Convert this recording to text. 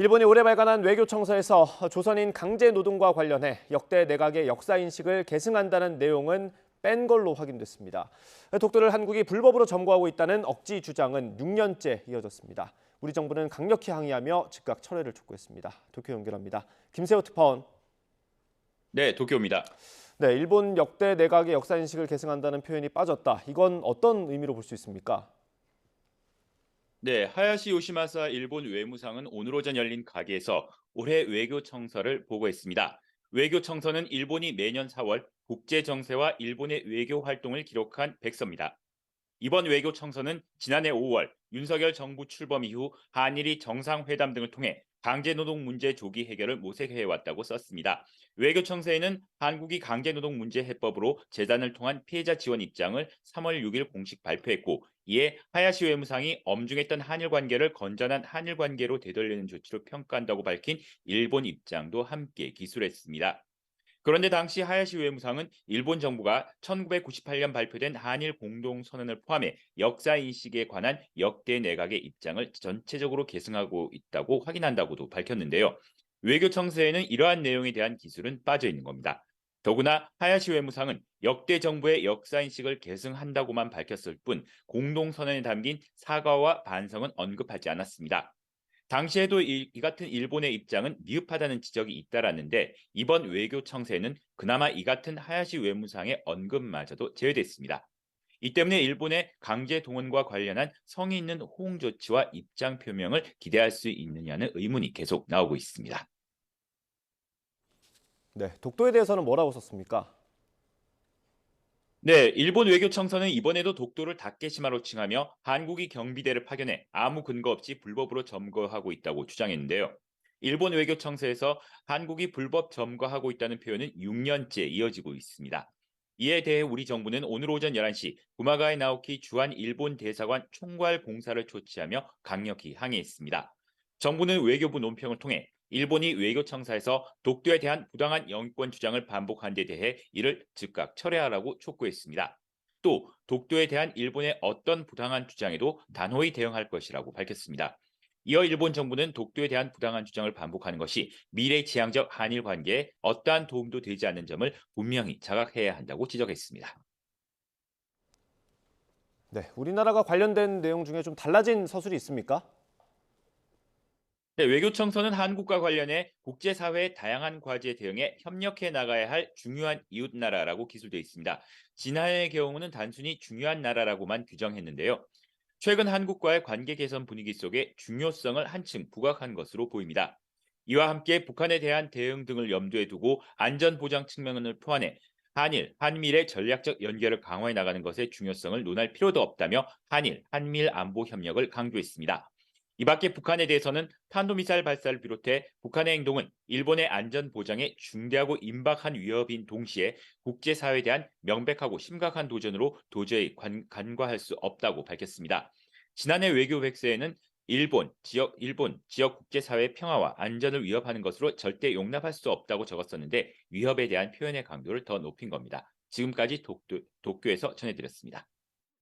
일본이 올해 발간한 외교청서에서 조선인 강제 노동과 관련해 역대 내각의 역사인식을 계승한다는 내용은 뺀 걸로 확인됐습니다. 독도를 한국이 불법으로 점거하고 있다는 억지 주장은 6년째 이어졌습니다. 우리 정부는 강력히 항의하며 즉각 철회를 촉구했습니다. 도쿄 연결합니다. 김세호 특파원. 네, 도쿄입니다. 네, 일본 역대 내각의 역사인식을 계승한다는 표현이 빠졌다. 이건 어떤 의미로 볼 수 있습니까? 네, 하야시 요시마사 일본 외무상은 오늘 오전 열린 가게에서 올해 외교 청서를 보고했습니다. 외교 청서는 일본이 매년 4월 국제 정세와 일본의 외교 활동을 기록한 백서입니다. 이번 외교 청서는 지난해 5월 윤석열 정부 출범 이후 한일이 정상회담 등을 통해 강제노동 문제 조기 해결을 모색해왔다고 썼습니다. 외교 청서에는 한국이 강제노동 문제 해법으로 재단을 통한 피해자 지원 입장을 3월 6일 공식 발표했고, 이에 하야시 외무상이 엄중했던 한일 관계를 건전한 한일 관계로 되돌리는 조치로 평가한다고 밝힌 일본 입장도 함께 기술했습니다. 그런데 당시 하야시 외무상은 일본 정부가 1998년 발표된 한일 공동선언을 포함해 역사인식에 관한 역대 내각의 입장을 전체적으로 계승하고 있다고 확인한다고도 밝혔는데요. 외교청서에는 이러한 내용에 대한 기술은 빠져 있는 겁니다. 더구나 하야시 외무상은 역대 정부의 역사인식을 계승한다고만 밝혔을 뿐 공동선언에 담긴 사과와 반성은 언급하지 않았습니다. 당시에도 이 같은 일본의 입장은 미흡하다는 지적이 잇따랐는데, 이번 외교 청사에는 그나마 이 같은 하야시 외무상의 언급마저도 제외됐습니다. 이 때문에 일본의 강제 동원과 관련한 성의 있는 호응 조치와 입장 표명을 기대할 수 있느냐는 의문이 계속 나오고 있습니다. 네, 독도에 대해서는 뭐라고 썼습니까? 네, 일본 외교청서는 이번에도 독도를 다케시마로 칭하며 한국이 경비대를 파견해 아무 근거 없이 불법으로 점거하고 있다고 주장했는데요. 일본 외교청서에서 한국이 불법 점거하고 있다는 표현은 6년째 이어지고 있습니다. 이에 대해 우리 정부는 오늘 오전 11시 구마가에 나오키 주한 일본 대사관 총괄 공사를 조치하며 강력히 항의했습니다. 정부는 외교부 논평을 통해 일본이 외교청사에서 독도에 대한 부당한 영유권 주장을 반복한 데 대해 이를 즉각 철회하라고 촉구했습니다. 또 독도에 대한 일본의 어떤 부당한 주장에도 단호히 대응할 것이라고 밝혔습니다. 이어 일본 정부는 독도에 대한 부당한 주장을 반복하는 것이 미래 지향적 한일 관계에 어떠한 도움도 되지 않는 점을 분명히 자각해야 한다고 지적했습니다. 네, 우리나라가 관련된 내용 중에 좀 달라진 서술이 있습니까? 네, 외교청서는 한국과 관련해 국제사회의 다양한 과제에 대응해 협력해 나가야 할 중요한 이웃나라라고 기술되어 있습니다. 지난해의 경우는 단순히 중요한 나라라고만 규정했는데요. 최근 한국과의 관계 개선 분위기 속에 중요성을 한층 부각한 것으로 보입니다. 이와 함께 북한에 대한 대응 등을 염두에 두고 안전보장 측면을 포함해 한일, 한미일의 전략적 연결을 강화해 나가는 것의 중요성을 논할 필요도 없다며 한일, 한미일 안보 협력을 강조했습니다. 이 밖에 북한에 대해서는 탄도미사일 발사를 비롯해 북한의 행동은 일본의 안전 보장에 중대하고 임박한 위협인 동시에 국제사회에 대한 명백하고 심각한 도전으로 도저히 간과할 수 없다고 밝혔습니다. 지난해 외교 백서에는 일본 지역 국제사회 평화와 안전을 위협하는 것으로 절대 용납할 수 없다고 적었었는데, 위협에 대한 표현의 강도를 더 높인 겁니다. 지금까지 도쿄에서 전해드렸습니다.